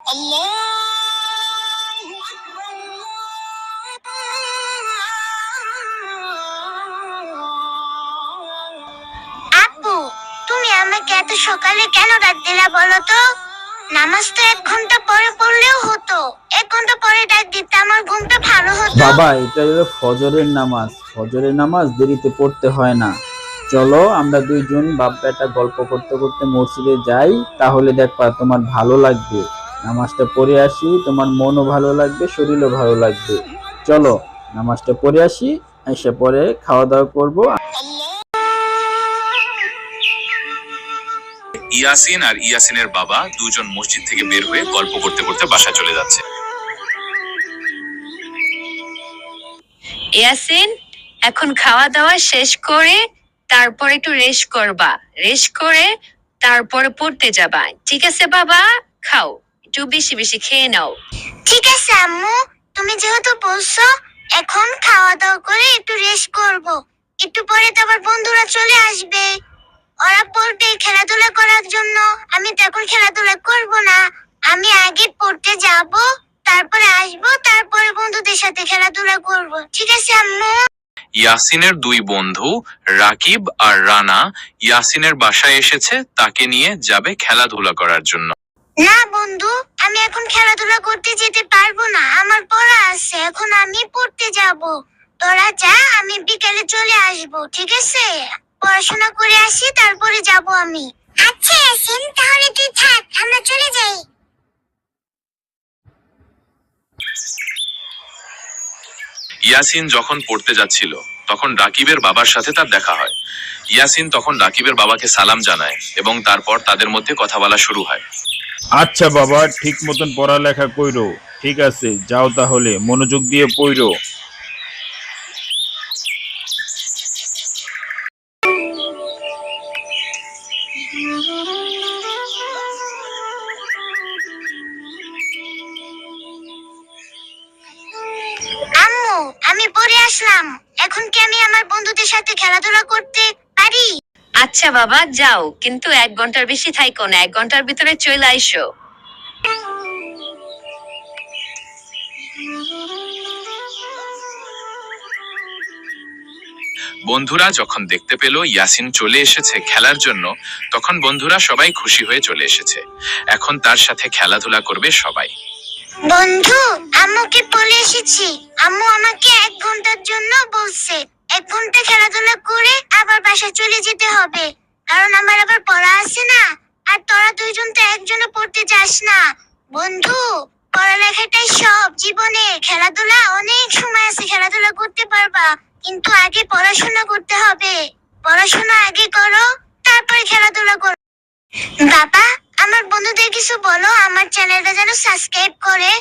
আপু, তুমি আমাকে এত সকালে কেন ডাক দিলা বলো তো? নামাজ তো 1 ঘন্টা পরে পড়লেও হতো। 1 ঘন্টা পরে ডাক দিতে আমার ঘুমটা ভালো হতো। বাবা, এটা হলো ফজরের নামাজ। ফজরের নামাজ দেরিতে পড়তে হয় না। চলো আমরা দুইজন বাপ বেটা গল্প করতে করতে মসজিদে যাই, তাহলে দেখবা তোমার ভালো লাগবে। নামাজটা পড়ে আসি, তোমার মনও ভালো লাগবে, শরীরও ভালো লাগবে। চলো নামাজটা পড়ে আসি, এসে পরে খাওয়া দাওয়া করবো। ইয়াসিন আর ইয়াসিনের বাবা দুজন মসজিদ থেকে বের হয়ে গল্প করতে করতে বাসায় চলে যাচ্ছে। ইয়াসিন, এখন খাওয়া দাওয়া শেষ করে তারপর একটু রেস্ট করবা। রেস্ট করে তারপরে পড়তে যাবা, ঠিক আছে বাবা? খাও, একটু বেশি বেশি খেয়ে নাও। ঠিক আছে আম্মু, তুমি যেহেতু বলছো, এখন খাওয়া দাওয়া করে একটু রেস্ট করব। একটু পরে তো আবার বন্ধুরা চলে আসবে, ওরা বলবে খেলাধুলা করার জন্য। আমি তো এখন খেলাধুলা করব না, আমি আগে পড়তে যাব, তারপরে আসবো, তারপরে বন্ধুদের সাথে খেলাধুলা করব। ঠিক আছে আম্মু? ইয়াসিনের দুই বন্ধু রাকিব আর রানা ইয়াসিনের বাসায় এসেছে, তাকে নিয়ে যাবে খেলাধুলা করার জন্য। না বন্ধু, আমি এখন খেলাধুলা করতে যেতে পারবো না, আমার পড়া আছে, এখন আমি পড়তে যাব। তোরা যা, আমি বিকেলে চলে আসব, ঠিক আছে? পড়াশোনা করে আসি, তারপরে যাব আমি। আচ্ছা ইয়াসিন, তাহলে তুই থাক, আমরা চলে যাই। ইয়াসিন যখন পড়তে যাচ্ছিল তখন রাকিবের বাবার সাথে তার দেখা হয়। ইয়াসিন তখন রাকিবের বাবাকে সালাম জানায় এবং তারপর তাদের মধ্যে কথা বলা শুরু হয়। আচ্ছা বাবা, ঠিক মতন পড়ালেখা কইরো। ঠিক আছে, যাও তাহলে, মনোযোগ দিয়ে পড়ো। আম্মু, আমি পড়ে আসলাম, এখন কি আমি আমার বন্ধুদের সাথে খেলাধুলা করতে পারি? আচ্ছা বাবা, যাও, কিন্তু 1 ঘন্টার বেশি থাইকো না, 1 ঘন্টার ভিতরে চলে আইসো। বন্ধুরা যখন দেখতে পেল ইয়াসিন চলে এসেছে খেলার জন্য, তখন বন্ধুরা সবাই খুশি হয়ে চলে এসেছে। এখন তার সাথে খেলাধুলা করবে সবাই। বন্ধু, আম্মুকে বলে এসেছি, আম্মু আমাকে 1 ঘন্টার জন্য বলছে। 1 ঘন্টা খেলাধুলা করে আবার বাসায় চলে যেতে হবে, কারণ আমার আবার পড়া আছে না। আর তোরা দুইজন তো একজনে পড়তে যাস না। বন্ধু, পড়ালেখাটাই সব জীবনে, খেলাধুলা অনেক সময় আছে, খেলাধুলা করতে পারবা, কিন্তু আগে পড়াশোনা করতে হবে। পড়াশোনা আগে করো, তারপরে খেলাধুলা করো। বাবা, আমার বন্ধুদের কিছু বলো, আমার চ্যানেলটা যেন সাবস্ক্রাইব করে।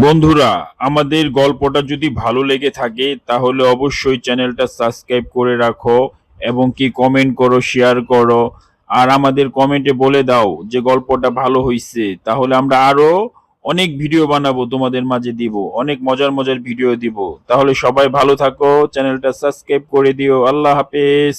বন্ধুরা, আমাদের গল্পটা যদি ভালো লেগে থাকে তাহলে অবশ্যই চ্যানেলটা সাবস্ক্রাইব করে রাখো এবং কি কমেন্ট করো, শেয়ার করো। আর আমাদের কমেন্টে বলে দাও যে গল্পটা ভালো হয়েছে, তাহলে আমরা আরো অনেক ভিডিও বানাবো, তোমাদের মাঝে দিব, অনেক মজার মজার ভিডিও দিব। তাহলে সবাই ভালো থাকো, চ্যানেলটা সাবস্ক্রাইব করে দিও। আল্লাহ হাফেজ।